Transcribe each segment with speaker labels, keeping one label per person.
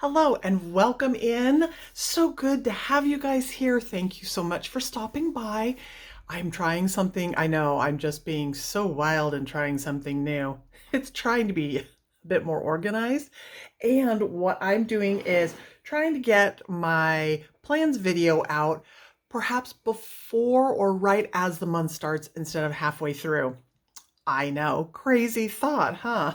Speaker 1: Hello and welcome in. So good to have you guys here. Thank you so much for stopping by. I'm trying something. I know I'm just being so wild and trying something new. It's trying to be a bit more organized. And what I'm doing is trying to get my plans video out perhaps before or right as the month starts instead of halfway through. I know, crazy thought, huh?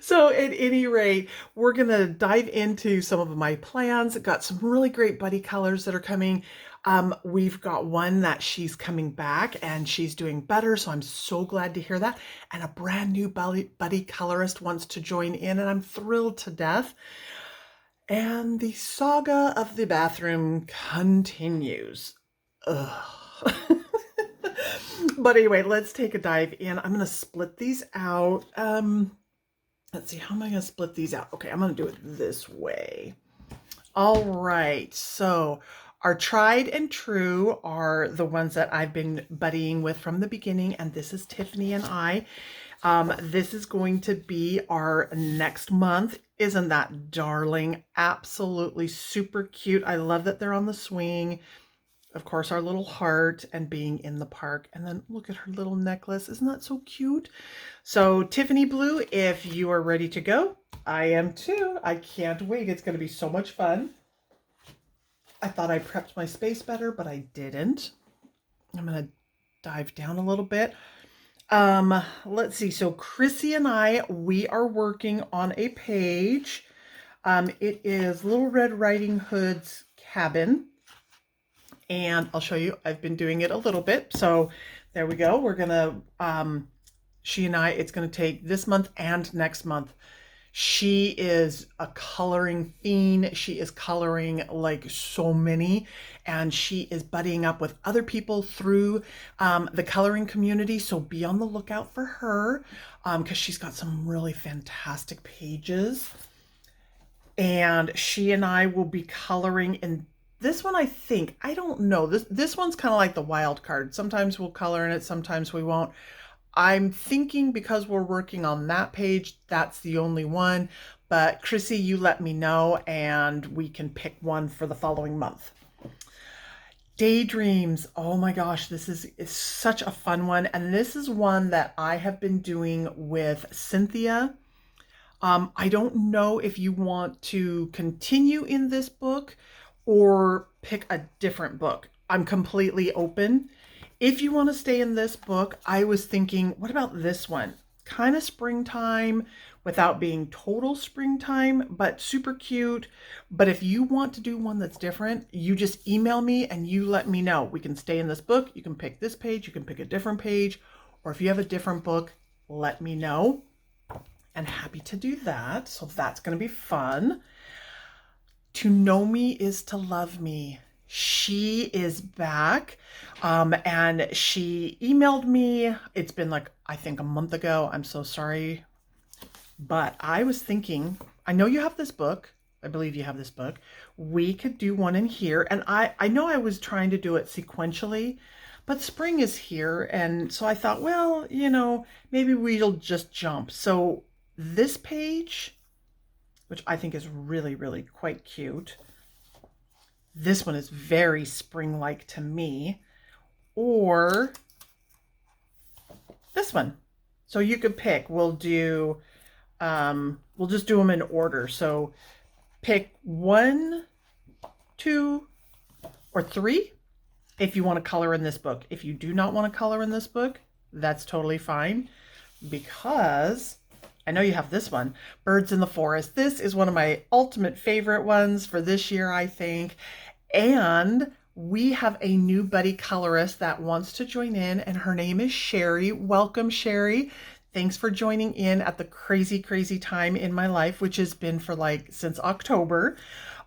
Speaker 1: So at any rate, we're going to dive into some of my plans. Got some really great buddy colors that are coming. We've got one that she's coming back and she's doing better. So I'm so glad to hear that. And a brand new buddy colorist wants to join in and I'm thrilled to death. And the saga of the bathroom continues. Ugh. But anyway, let's take a dive in. I'm going to split these out. Let's see, how am I going to split these out? Okay, I'm going to do it this way. All right, so our tried and true are the ones that I've been buddying with from the beginning, and this is Tiffany and I. This is going to be our next month. Isn't that darling? Absolutely super cute. I love that they're on the swing. Of course, our little heart and being in the park. And then look at her little necklace. Isn't that so cute? So Tiffany Blue, if you are ready to go, I am too. I can't wait. It's going to be so much fun. I thought I prepped my space better, but I didn't. I'm going to dive down a little bit. Let's see. So Chrissy and I, we are working on a page. It is Little Red Riding Hood's cabin. And I'll show you, I've been doing it a little bit. So there we go. We're going to, she and I, it's going to take this month and next month. She is a coloring fiend. She is coloring like so many, and she is buddying up with other people through the coloring community. So be on the lookout for her because she's got some really fantastic pages. And she and I will be coloring in this one, I think. I don't know. This one's kind of like the wild card. Sometimes we'll color in it, sometimes we won't. I'm thinking because we're working on that page, that's the only one. But Chrissy, you let me know and we can pick one for the following month. Daydreams. Oh my gosh, this is such a fun one. And this is one that I have been doing with Cynthia. I don't know if you want to continue in this book or pick a different book. I'm completely open. If you want to stay in this book, I was thinking, what about this one? Kind of springtime without being total springtime, but super cute. But if you want to do one that's different, you just email me and you let me know. We can stay in this book. You can pick this page. You can pick a different page. Or if you have a different book, let me know. And happy to do that. So that's going to be fun. To know me is to love me. She is back and she emailed me. It's been like, I think a month ago. I'm so sorry. But I was thinking, I know you have this book. I believe you have this book. We could do one in here. And I know I was trying to do it sequentially, but spring is here. And so I thought, well, you know, maybe we'll just jump. So this page, which I think is really, really quite cute. This one is very spring-like to me. Or this one. So you could pick. We'll just do them in order. So pick 1, 2, or 3 if you want to color in this book. If you do not want to color in this book, that's totally fine because I know you have this one, Birds in the Forest. This is one of my ultimate favorite ones for this year, I think. And we have a new buddy colorist that wants to join in, and her name is Sherry. Welcome, Sherry. Thanks for joining in at the crazy, crazy time in my life, which has been for like since October.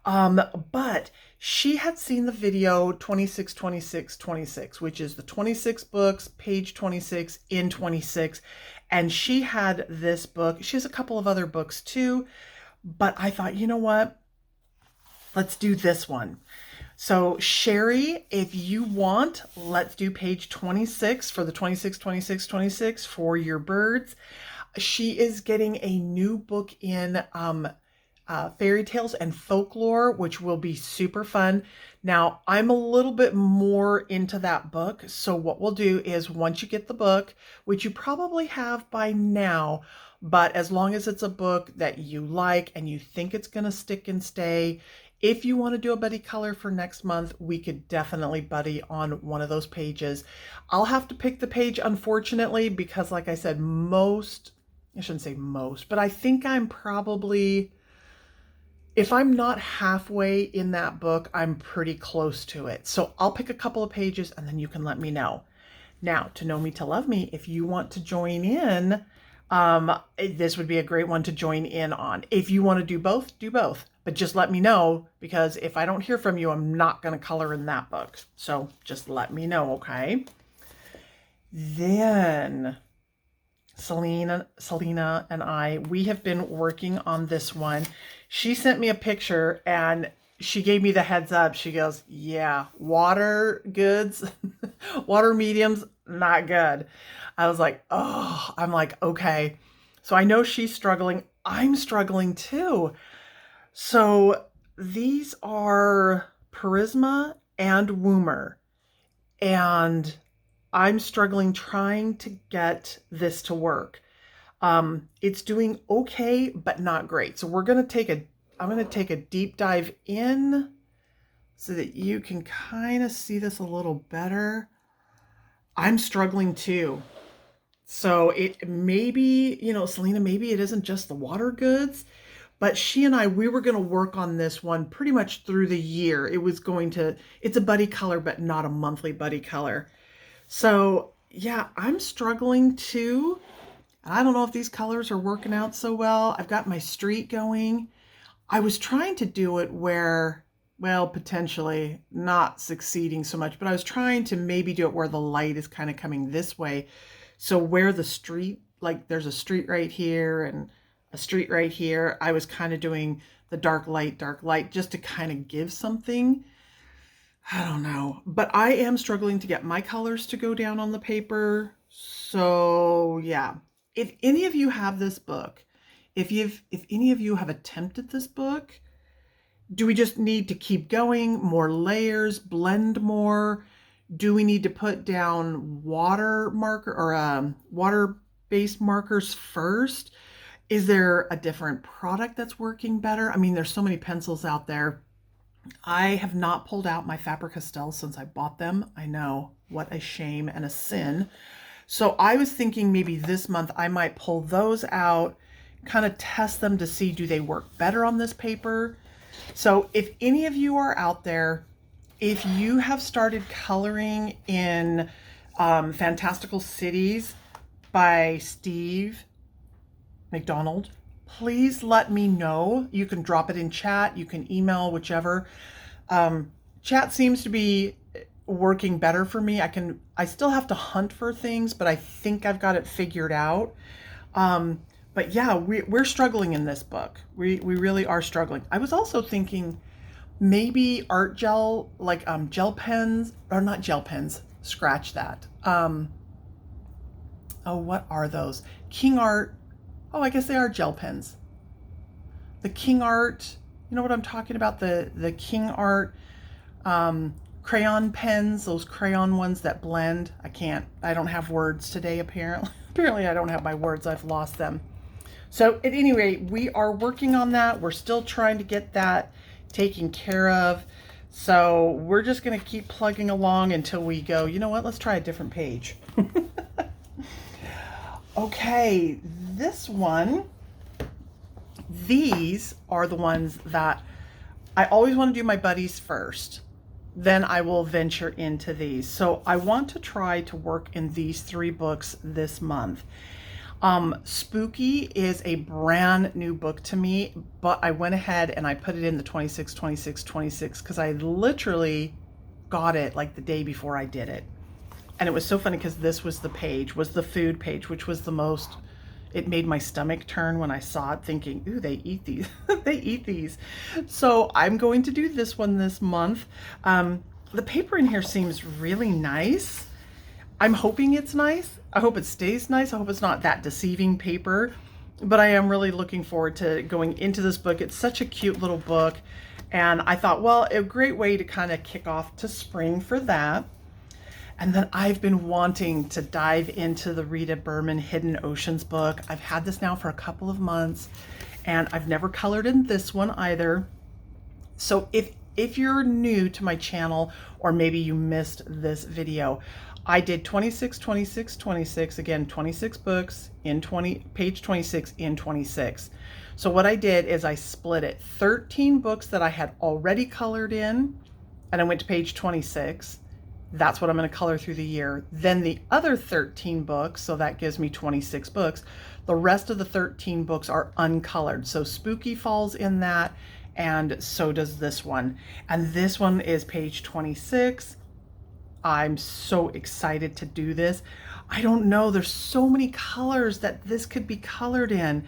Speaker 1: But she had seen the video 26, 26, 26, which is the 26 books, page 26 in 26. And she had this book. She has a couple of other books too. But I thought, you know what? Let's do this one. So Sherry, if you want, let's do page 26 for the 26, 26, 26 for your birds. She is getting a new book in fairy tales and folklore, which will be super fun. Now, I'm a little bit more into that book. So what we'll do is once you get the book, which you probably have by now, but as long as it's a book that you like and you think it's going to stick and stay, if you want to do a buddy color for next month, we could definitely buddy on one of those pages. I'll have to pick the page, unfortunately, because like I said, I shouldn't say most, but I think I'm probably, if I'm not halfway in that book, I'm pretty close to it. So I'll pick a couple of pages and then you can let me know. Now, to know me, to love me, if you want to join in, this would be a great one to join in on. If you want to do both, do both. But just let me know, because if I don't hear from you, I'm not going to color in that book. So just let me know, okay? Then Selena and I, we have been working on this one. She sent me a picture and she gave me the heads up. She goes, yeah, water goods, water mediums, not good. I was like, oh, I'm like, okay. So I know she's struggling. I'm struggling too. So these are Charisma and Woomer. And I'm struggling trying to get this to work. It's doing okay, but not great. So I'm going to take a deep dive in so that you can kind of see this a little better. I'm struggling too. So it maybe, Selena, maybe it isn't just the water goods, but she and I, we were going to work on this one pretty much through the year. It's a buddy color, but not a monthly buddy color. So yeah, I'm struggling too. I don't know if these colors are working out so well. I've got my street going. I was trying to do it where, well, potentially not succeeding so much, but I was trying to maybe do it where the light is kind of coming this way. So where the street, like there's a street right here and a street right here, I was kind of doing the dark light, just to kind of give something. I don't know, but I am struggling to get my colors to go down on the paper. So yeah, if any of you have this book, if any of you have attempted this book, do we just need to keep going, more layers, blend more? Do we need to put down water-based markers first? Is there a different product that's working better? I mean, there's so many pencils out there. I have not pulled out my Faber-Castell since I bought them. I know, what a shame and a sin. So I was thinking maybe this month I might pull those out, kind of test them to see, do they work better on this paper? So if any of you are out there, if you have started coloring in Fantastical Cities by Steve McDonald, please let me know. You can drop it in chat, you can email, whichever. Chat seems to be working better for me. I still have to hunt for things, but I think I've got it figured out. But yeah, we're struggling in this book. We really are struggling. I was also thinking maybe art gel, like gel pens, or not gel pens, scratch that. Oh, what are those? King Art. Oh, I guess they are gel pens. The King Art, you know what I'm talking about? The King Art crayon pens, those crayon ones that blend. I don't have words today, apparently. Apparently I don't have my words, I've lost them. So at any rate, we are working on that. We're still trying to get that taken care of. So we're just gonna keep plugging along until we go, you know what, let's try a different page. Okay, this one, these are the ones that I always want to do my buddies first. Then I will venture into these. So I want to try to work in these 3 books this month. Spooky is a brand new book to me, but I went ahead and I put it in the 26 because I literally got it like the day before I did it. And it was so funny because this was the food page, which was the most, it made my stomach turn when I saw it, thinking, ooh, they eat these. They eat these. So I'm going to do this one this month. The paper in here seems really nice. I'm hoping it's nice. I hope it stays nice. I hope it's not that deceiving paper. but I am really looking forward to going into this book. It's such a cute little book. And I thought, well, a great way to kind of kick off to spring for that. And then I've been wanting to dive into the Rita Berman Hidden Oceans book. I've had this now for a couple of months, and I've never colored in this one either. So if you're new to my channel, or maybe you missed this video, I did 26, 26, 26, again, 26 books in page 26 in 26. So what I did is I split it 13 books that I had already colored in, and I went to page 26. That's what I'm going to color through the year. Then the other 13 books, so that gives me 26 books. The rest of the 13 books are uncolored. So Spooky falls in that, and so does this one. And this one is page 26. I'm so excited to do this. I don't know, there's so many colors that this could be colored in.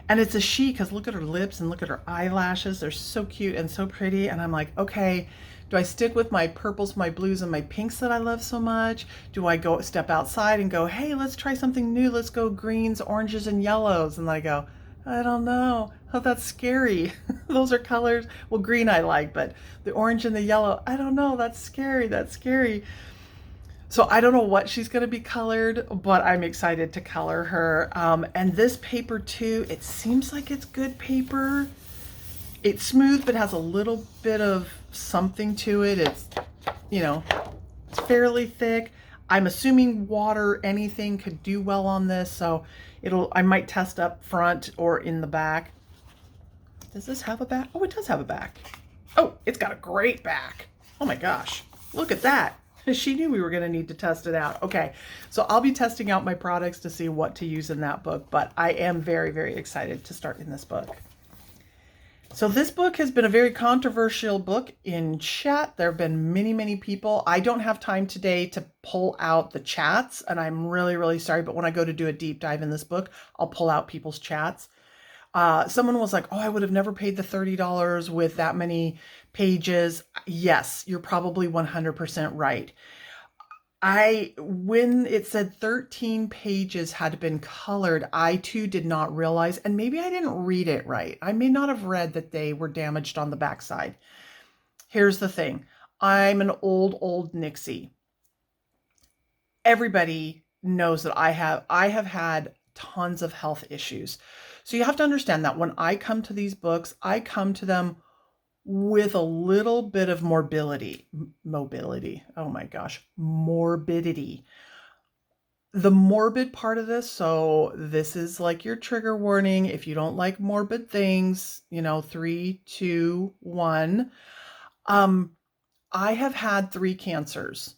Speaker 1: And it's a she, because look at her lips and look at her eyelashes. They're so cute and so pretty. And I'm like, okay, do I stick with my purples, my blues, and my pinks that I love so much? Do I go step outside and go, hey, let's try something new. Let's go greens, oranges, and yellows. And I go, I don't know. Oh, that's scary. Those are colors. Well, green I like, but the orange and the yellow, I don't know. That's scary. That's scary. So I don't know what she's going to be colored, but I'm excited to color her. And this paper too, it seems like it's good paper. It's smooth, but has a little bit of something to it. It's, you know, it's fairly thick. I'm assuming water, anything could do well on this. So I might test up front or in the back. Does this have a back? Oh, it does have a back. Oh, it's got a great back. Oh my gosh, look at that. She knew we were going to need to test it out. Okay, so I'll be testing out my products to see what to use in that book, but I am very, very excited to start in this book. So this book has been a very controversial book in chat. There have been many, many people. I don't have time today to pull out the chats, and I'm really, really sorry, but when I go to do a deep dive in this book, I'll pull out people's chats. Someone was like, oh, I would have never paid the $30 with that many pages. Yes, you're probably 100% right. When it said 13 pages had been colored, I too did not realize, and maybe I didn't read it right. I may not have read that they were damaged on the backside. Here's the thing. I'm an old Nixie. Everybody knows that I have had tons of health issues. So you have to understand that when I come to these books, I come to them with a little bit of morbidity. Oh my gosh, morbidity. The morbid part of this, so this is like your trigger warning. If you don't like morbid things, 3, 2, 1. I have had 3 cancers.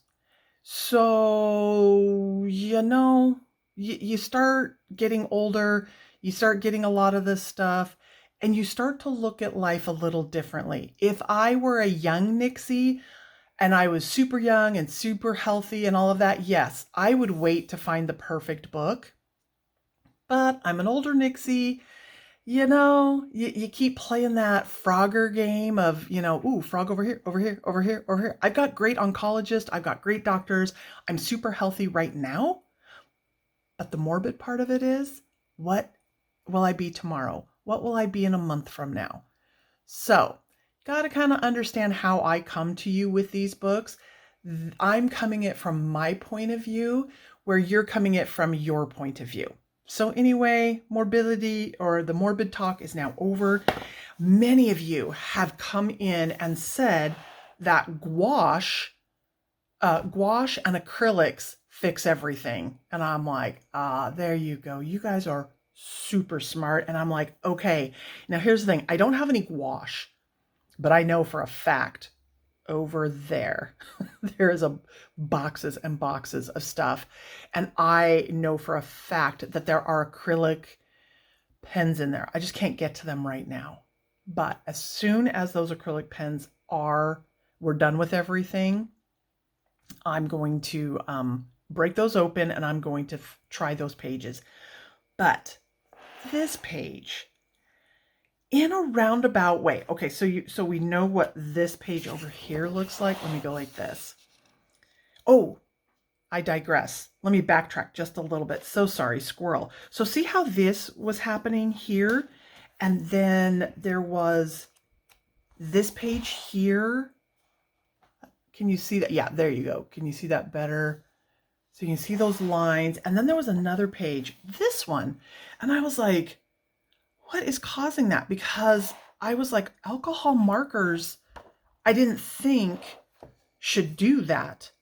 Speaker 1: So, you start getting older, you start getting a lot of this stuff, and you start to look at life a little differently. If I were a young Nixie and I was super young and super healthy and all of that, yes, I would wait to find the perfect book. But I'm an older Nixie. You keep playing that Frogger game of, ooh, frog over here, over here, over here, over here. I've got great oncologists. I've got great doctors. I'm super healthy right now. But the morbid part of it is, what will I be tomorrow? What will I be in a month from now? So, got to kind of understand how I come to you with these books. I'm coming it from my point of view, where you're coming it from your point of view. So anyway, morbidity, or the morbid talk, is now over. Many of you have come in and said that gouache and acrylics fix everything. And I'm like, there you go. You guys are super smart. And I'm like, okay, now here's the thing. I don't have any gouache, but I know for a fact over there, there is boxes and boxes of stuff. And I know for a fact that there are acrylic pens in there. I just can't get to them right now. But as soon as those acrylic pens we're done with everything, I'm going to break those open and I'm going to try those pages. But this page, in a roundabout way. Okay, so we know what this page over here looks like. Let me go like this. Oh, I digress. Let me backtrack just a little bit. So sorry, squirrel. So see how this was happening here? And then there was this page here. Can you see that? Yeah, there you go. Can you see that better? So you can see those lines. And then there was another page, this one. And I was like, what is causing that? Because I was like, alcohol markers, I didn't think should do that.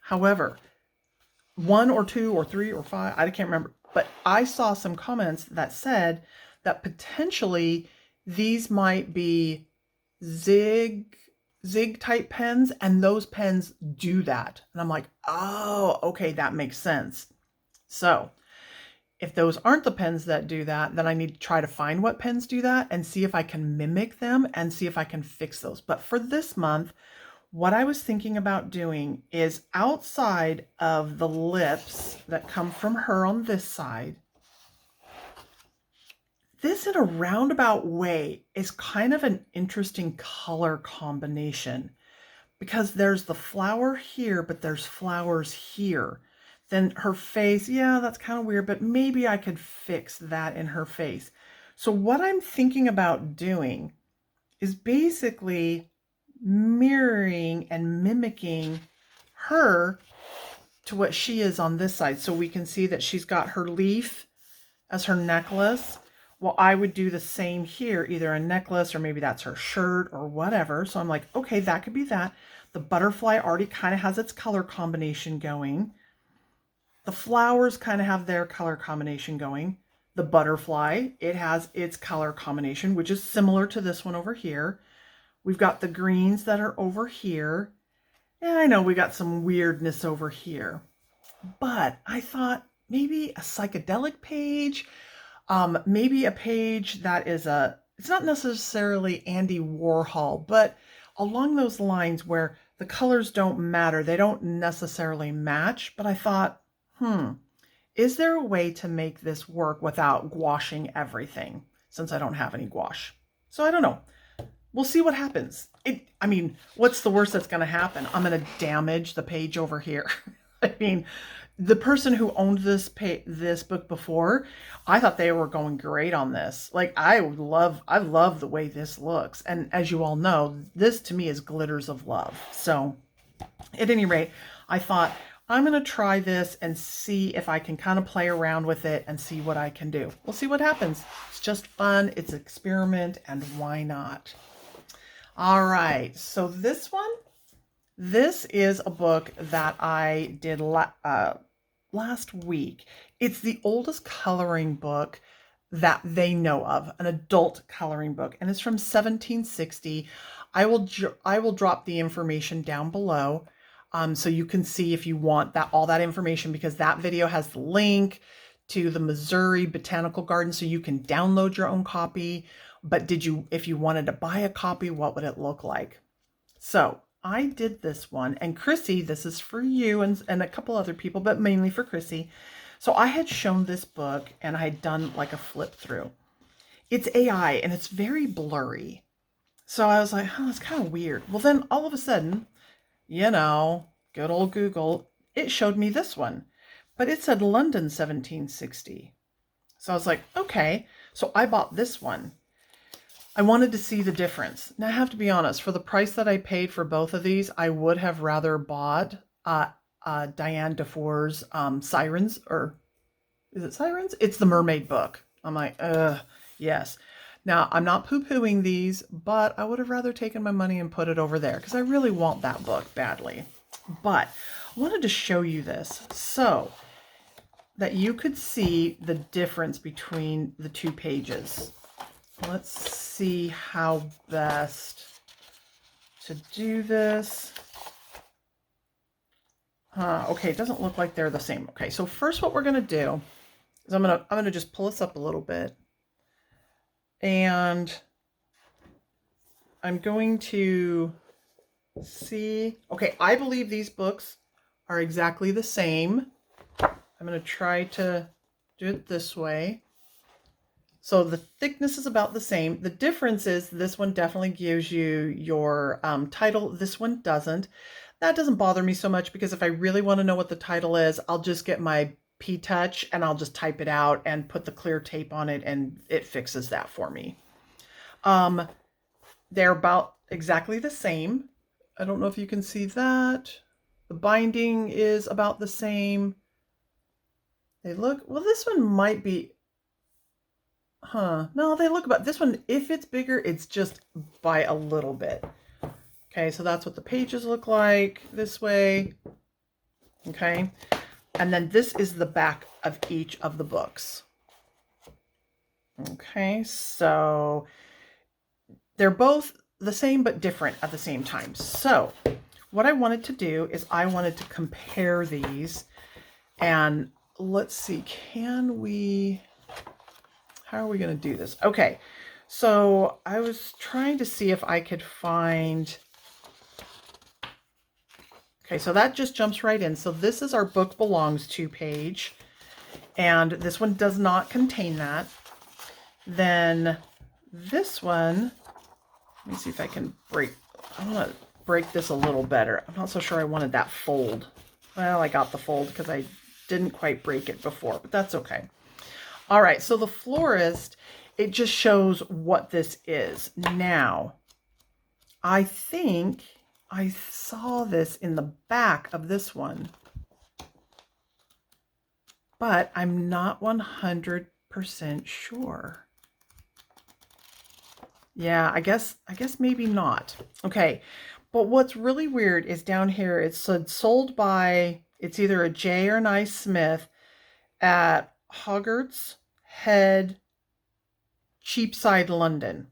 Speaker 1: However, 1 or 2 or 3 or 5, I can't remember, but I saw some comments that said that potentially these might be zig type pens, and those pens do that. And I'm like, oh, okay, that makes sense. So if those aren't the pens that do that, then I need to try to find what pens do that and see if I can mimic them and see if I can fix those. But for this month, what I was thinking about doing is outside of the lips that come from her on this side, this in a roundabout way is kind of an interesting color combination because there's the flower here, but there's flowers here. Then her face, yeah, that's kind of weird, but maybe I could fix that in her face. So what I'm thinking about doing is basically mirroring and mimicking her to what she is on this side. So we can see that she's got her leaf as her necklace. Well, I would do the same here, either a necklace or maybe that's her shirt or whatever. So I'm like, okay, that could be that. The butterfly already kind of has its color combination going. The flowers kind of have their color combination going. The butterfly, it has its color combination, which is similar to this one over here. We've got the greens that are over here. And I know we got some weirdness over here. But I thought maybe a psychedelic page, maybe a page that is it's not necessarily Andy Warhol, but along those lines where the colors don't matter. They don't necessarily match. But I thought, is there a way to make this work without gouaching everything since I don't have any gouache? So I don't know. We'll see what happens. I mean, what's the worst that's going to happen? I'm going to damage the page over here. I mean, the person who owned this book before, I thought they were going great on this. Like, I love the way this looks. And as you all know, this to me is glitters of love. So at any rate, I thought I'm going to try this and see if I can kind of play around with it and see what I can do. We'll see what happens. It's just fun. It's an experiment, and why not? All right. So this is a book that I did last week. It's the oldest coloring book that they know of, an adult coloring book, and it's from 1760. I will drop the information down below. So you can see if you want all that information, because that video has the link to the Missouri Botanical Garden, so you can download your own copy. But if you wanted to buy a copy, what would it look like? So I did this one, and Chrissy, this is for you and a couple other people, but mainly for Chrissy. So I had shown this book and I had done like a flip through. It's AI and it's very blurry. So I was like, oh, that's kind of weird. Well, then all of a sudden, good old Google, it showed me this one, but it said London 1760. So I was like, okay. So I bought this one. I wanted to see the difference. Now I have to be honest, for the price that I paid for both of these, I would have rather bought Diane Dufour's Sirens, or is it Sirens? It's the mermaid book. I'm like, yes. Now, I'm not poo-pooing these, but I would have rather taken my money and put it over there because I really want that book badly. But I wanted to show you this so that you could see the difference between the two pages. Let's see how best to do this. Okay, it doesn't look like they're the same. Okay, so first what we're going to do is I'm going to just pull this up a little bit. And I'm going to see. Okay, I believe these books are exactly the same. I'm going to try to do it this way. So the thickness is about the same. The difference is this one definitely gives you your title. This one doesn't. That doesn't bother me so much because if I really want to know what the title is, I'll just get my P-Touch and I'll just type it out and put the clear tape on it and it fixes that for me. They're about exactly the same. I don't know if you can see that. The binding is about the same. They look, well, this one might be, no, they look about, this one, if it's bigger, it's just by a little bit. Okay, so that's what the pages look like this way. Okay, and then this is the back of each of the books. Okay, so they're both the same but different at the same time. So what I wanted to do is I wanted to compare these, and let's see, how are we going to do this? Okay, so I was trying to see if I could find, okay, so that just jumps right in. So this is our book belongs to page, and this one does not contain that. Then this one, let me see if I can I want to break this a little better. I'm not so sure I wanted that fold. Well, I got the fold because I didn't quite break it before, but that's okay. All right, so the Florist, it just shows what this is. Now, I think I saw this in the back of this one, but I'm not 100% sure. Yeah, I guess maybe not. Okay, but what's really weird is down here it said sold by, it's either a J or an I Smith at Hoggart's Head, Cheapside, London.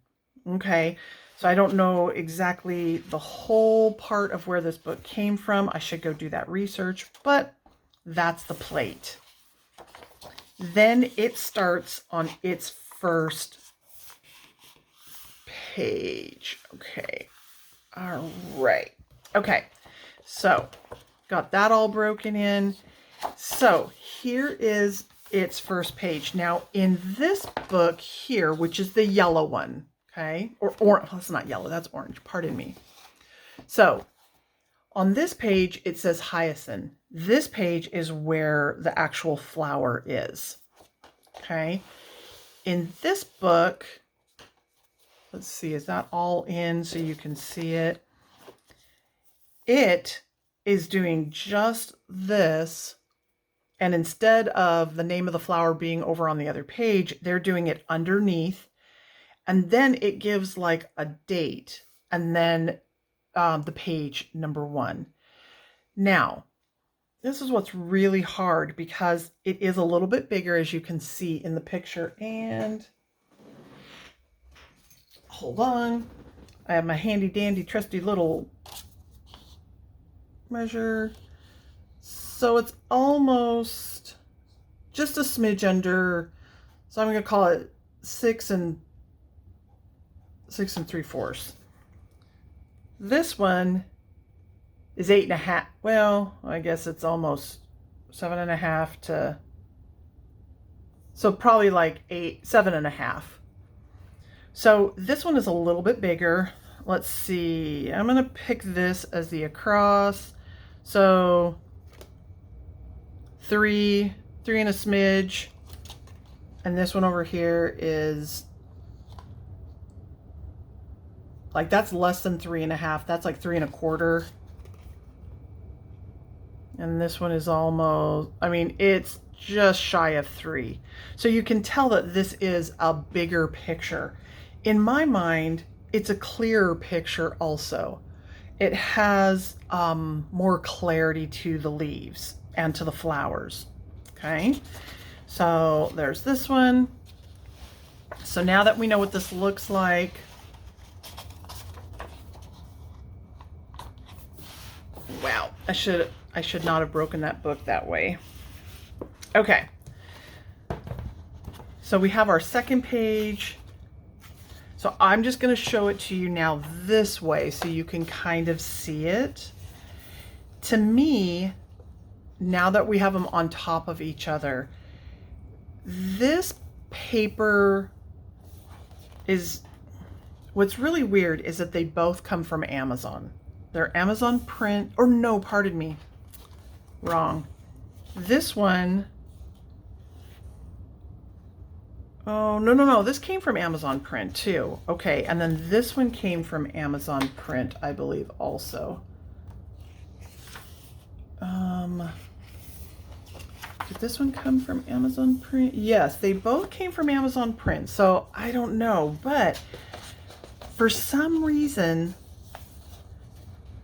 Speaker 1: Okay, so I don't know exactly the whole part of where this book came from. I should go do that research, but that's the plate. Then it starts on its first page. Okay. All right. Okay. So got that all broken in. So here is its first page. Now in this book here, which is the yellow one, okay, or orange, well, it's not yellow, that's orange, pardon me. So on this page, it says hyacinth. This page is where the actual flower is, okay. In this book, let's see, is that all in so you can see it? It is doing just this, and instead of the name of the flower being over on the other page, they're doing it underneath, and then it gives like a date, and then the page number 1. Now, this is what's really hard because it is a little bit bigger, as you can see in the picture, and hold on, I have my handy dandy trusty little measure. So it's almost just a smidge under, so I'm going to call it 6 3/4. This one is 8.5. Well, I guess it's almost 7.5 to, so probably like 7.5. So this one is a little bit bigger. Let's see, I'm going to pick this as the across. So 3 and a smidge, and this one over here is like, that's less than 3.5. That's like 3 1/4. And this one is almost, I mean, it's just shy of 3. So you can tell that this is a bigger picture. In my mind, it's a clearer picture also. It has more clarity to the leaves and to the flowers. Okay, so there's this one. So now that we know what this looks like, wow, I should not have broken that book that way. Okay, so we have our second page. So I'm just going to show it to you now this way so you can kind of see it. To me, now that we have them on top of each other, this paper is, what's really weird is that they both come from Amazon. They're Amazon print, or no, pardon me, wrong. This one, oh, no, this came from Amazon print too. Okay, and then this one came from Amazon print, I believe also. Did this one come from Amazon print? Yes, they both came from Amazon print, so I don't know, but for some reason,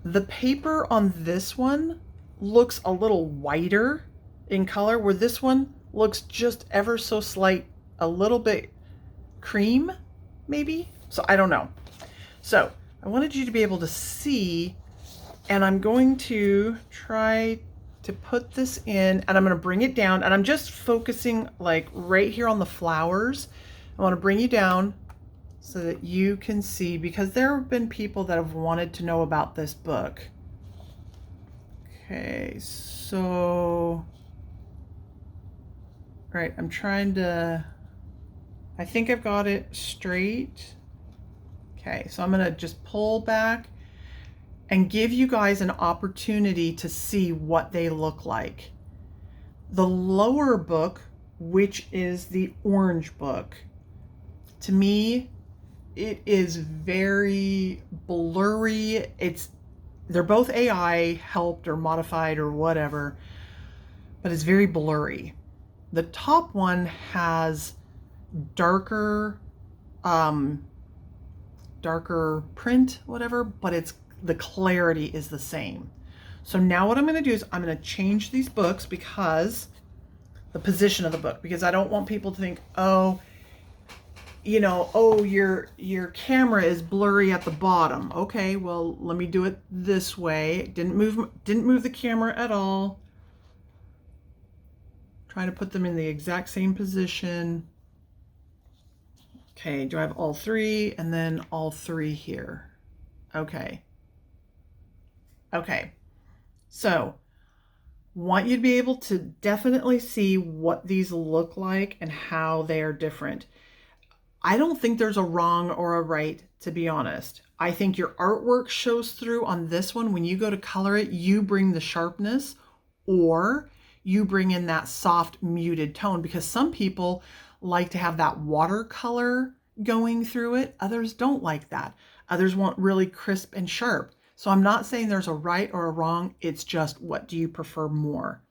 Speaker 1: the paper on this one looks a little whiter in color, where this one looks just ever so slight, a little bit cream, maybe? So I don't know. So I wanted you to be able to see, and I'm going to try to put this in, and I'm going to bring it down, and I'm just focusing like right here on the flowers. I want to bring you down so that you can see, because there have been people that have wanted to know about this book. Okay, so, right, I'm trying to, I think I've got it straight. Okay, so I'm gonna just pull back and give you guys an opportunity to see what they look like. The lower book, which is the orange book, to me, it is very blurry. They're both AI helped or modified or whatever, but it's very blurry. The top one has darker print, whatever, but the clarity is the same. So now what I'm going to do is I'm going to change these books, because the position of the book, because I don't want people to think, oh, you know, oh, your camera is blurry at the bottom. Okay, well, let me do it this way. Didn't move the camera at all. Trying to put them in the exact same position. Okay, do I have all three? And then all three here. Okay. Okay. So, want you to be able to definitely see what these look like and how they are different. I don't think there's a wrong or a right, to be honest. I think your artwork shows through on this one. When you go to color it, you bring the sharpness, or you bring in that soft muted tone, because some people like to have that watercolor going through it. Others don't like that. Others want really crisp and sharp. So I'm not saying there's a right or a wrong. It's just, what do you prefer more?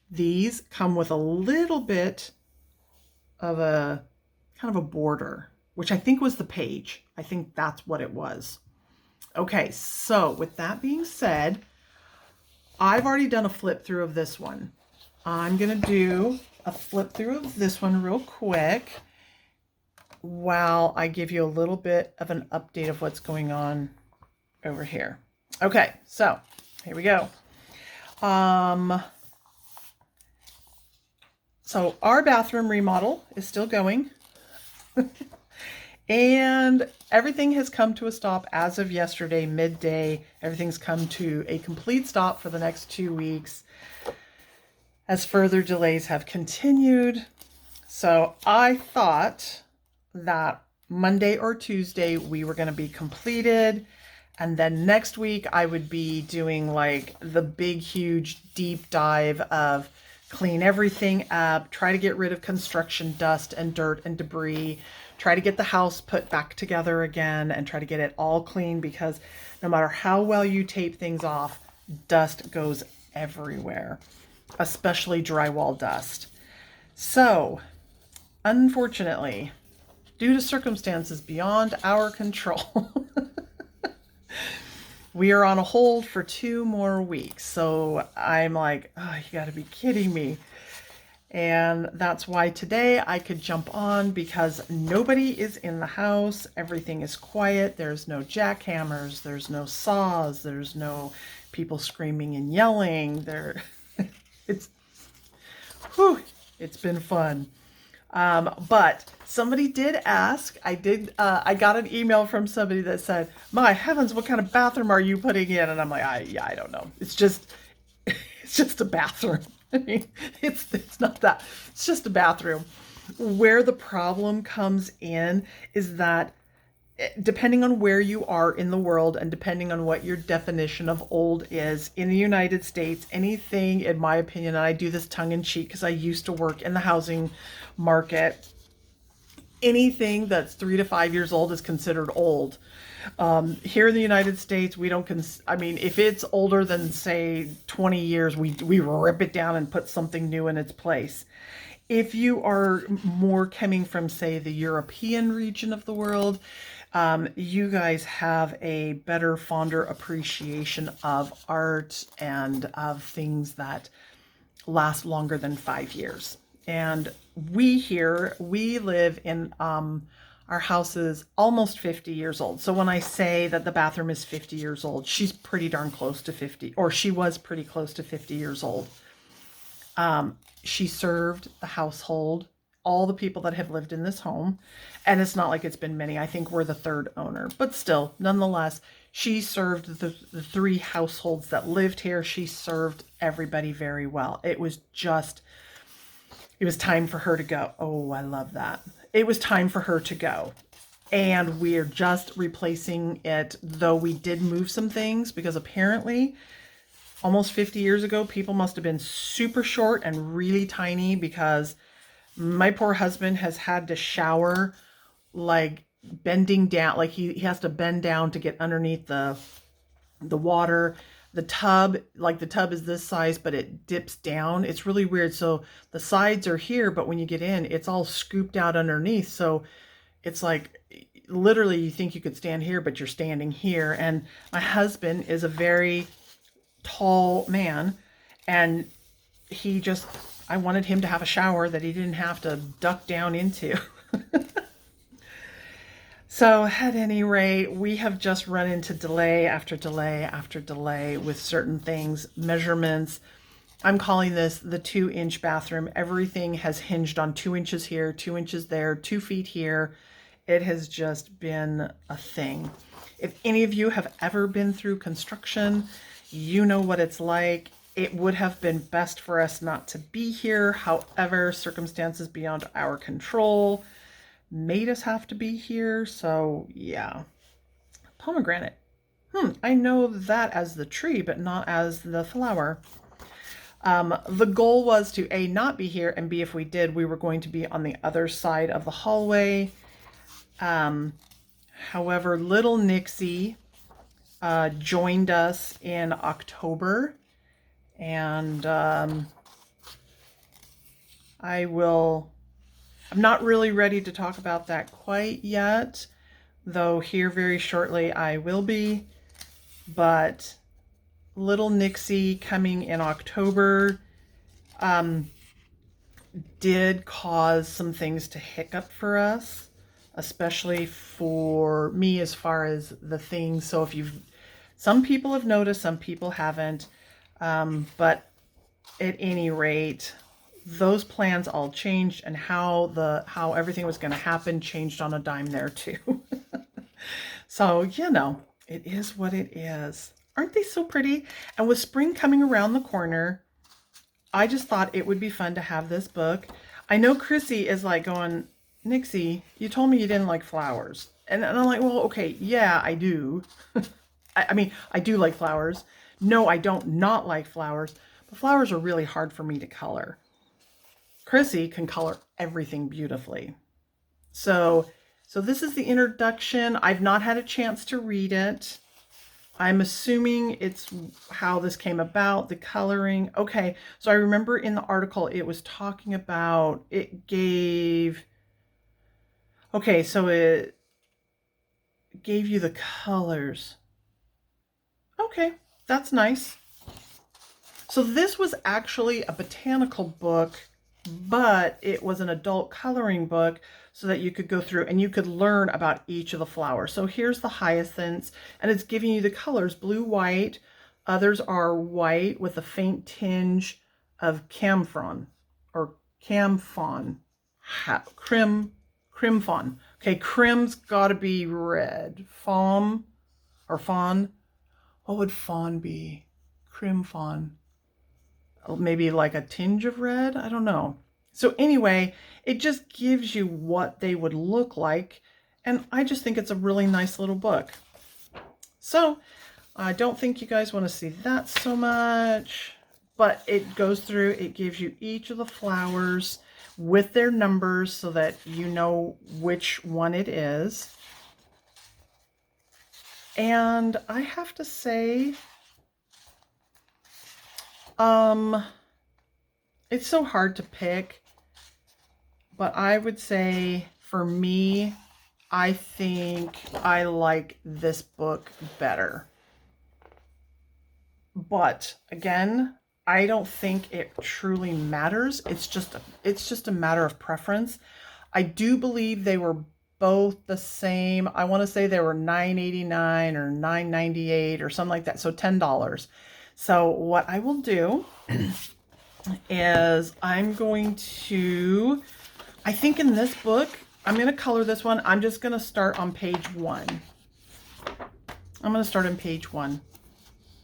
Speaker 1: These come with a little bit of a kind of a border, which I think was the page. I think that's what it was. Okay, so with that being said, I've already done a flip through of this one. I'm gonna do a flip through of this one real quick while I give you a little bit of an update of what's going on over here. Okay, so here we go. So our bathroom remodel is still going. And everything has come to a stop as of yesterday, midday. Everything's come to a complete stop for the next 2 weeks, as further delays have continued. So I thought that Monday or Tuesday we were going to be completed, and then next week I would be doing like the big, huge, deep dive of clean everything up, try to get rid of construction dust and dirt and debris, try to get the house put back together again, and try to get it all clean, because no matter how well you tape things off, dust goes everywhere, especially drywall dust. So, unfortunately, due to circumstances beyond our control, we are on a hold for 2 more weeks. So I'm like, oh, you gotta be kidding me. And that's why today I could jump on, because nobody is in the house. Everything is quiet. There's no jackhammers. There's no saws. There's no people screaming and yelling. It's been fun. But somebody did ask, I got an email from somebody that said, my heavens, what kind of bathroom are you putting in? And I'm like, I don't know. It's just a bathroom. I mean, it's not that, it's just a bathroom. Where the problem comes in is that depending on where you are in the world and depending on what your definition of old is, in the United States, anything, in my opinion, and I do this tongue in cheek because I used to work in the housing market, anything that's 3 to 5 years old is considered old. Here in the United States, we don't I mean, if it's older than say 20 years, we rip it down and put something new in its place. If you are more coming from, say, the European region of the world, you guys have a better, fonder appreciation of art and of things that last longer than 5 years. And we here, we live in our house is almost 50 years old. So when I say that the bathroom is 50 years old, she's pretty darn close to 50, or she was pretty close to 50 years old. She served the household, all the people that have lived in this home. And it's not like it's been many. I think we're the third owner. But still, nonetheless, she served the three households that lived here. She served everybody very well. It was time for her to go. Oh, I love that. It was time for her to go. And we're just replacing it, though we did move some things because apparently almost 50 years ago, people must have been super short and really tiny because my poor husband has had to shower like bending down, like he has to bend down to get underneath the water. The tub is this size, but it dips down. It's really weird. So the sides are here, but when you get in, it's all scooped out underneath. So it's like literally you think you could stand here, but you're standing here. And my husband is a very tall man, and I wanted him to have a shower that he didn't have to duck down into. So at any rate, we have just run into delay after delay after delay with certain things, measurements. I'm calling this the 2-inch bathroom. Everything has hinged on 2 inches here, 2 inches there, 2 feet here. It has just been a thing. If any of you have ever been through construction, you know what it's like. It would have been best for us not to be here. However, circumstances beyond our control made us have to be here. So yeah. Pomegranate. I know that as the tree, but not as the flower. The goal was to A, not be here, and B, if we did, we were going to be on the other side of the hallway. However, little Nixie joined us in October, and I'm not really ready to talk about that quite yet, though here very shortly I will be. But little Nixie coming in October did cause some things to hiccup for us, especially for me as far as the things. So some people have noticed, some people haven't, but at any rate, those plans all changed, and how everything was going to happen changed on a dime there too. So, it is what it is. Aren't they so pretty? And with spring coming around the corner, I just thought it would be fun to have this book. I know Chrissy is like going, Nixie, you told me you didn't like flowers. And I'm like, well, okay, yeah, I do. I mean, I do like flowers. No, I don't not like flowers. But flowers are really hard for me to color. Chrissy can color everything beautifully. So this is the introduction. I've not had a chance to read it. I'm assuming it's how this came about, the coloring. Okay, so I remember in the article it was talking about, so it gave you the colors. Okay, that's nice. So this was actually a botanical book, but it was an adult coloring book so that you could go through and you could learn about each of the flowers. So here's the hyacinths, and it's giving you the colors, blue, white. Others are white with a faint tinge of camphron or camphon, crimphon. Okay, crim's got to be red. Fawn or fawn. What would fawn be? Crimphon. Maybe like a tinge of red? I don't know. So anyway, it just gives you what they would look like. And I just think it's a really nice little book. So I don't think you guys want to see that so much, but it goes through, it gives you each of the flowers with their numbers so that you know which one it is. And I have to say, it's so hard to pick, but I would say for me, I think I like this book better. But again, I don't think it truly matters. It's just a matter of preference. I do believe they were both the same. I want to say they were $9.89 or $9.98 or something like that. So $10. So what I will do is I'm going to, I think in this book, I'm going to color this one. I'm just going to start on page 1. I'm going to start on page 1.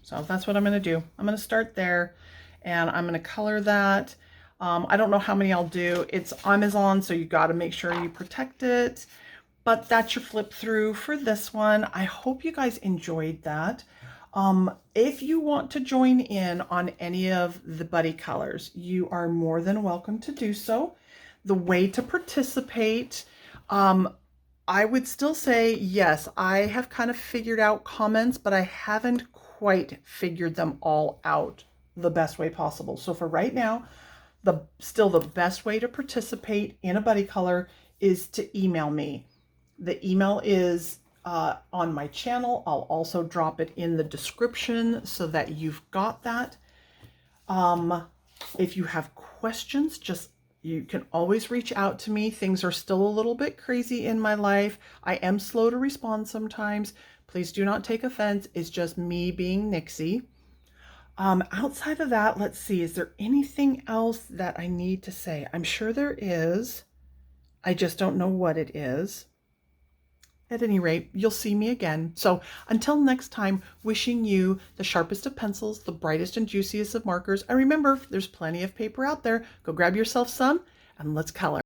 Speaker 1: So that's what I'm going to do. I'm going to start there and I'm going to color that. I don't know how many I'll do. It's Amazon, so you got to make sure you protect it. But that's your flip through for this one. I hope you guys enjoyed that. If you want to join in on any of the buddy colors, you are more than welcome to do so. The way to participate, I would still say, yes, I have kind of figured out comments, but I haven't quite figured them all out the best way possible. So for right now, still the best way to participate in a buddy color is to email me. The email is on my channel. I'll also drop it in the description so that you've got that. If you have questions, you can always reach out to me. Things are still a little bit crazy in my life. I am slow to respond sometimes. Please do not take offense. It's just me being Nixie. Outside of that, let's see. Is there anything else that I need to say? I'm sure there is. I just don't know what it is. At any rate, you'll see me again. So until next time, wishing you the sharpest of pencils, the brightest and juiciest of markers. And remember, there's plenty of paper out there. Go grab yourself some and let's color.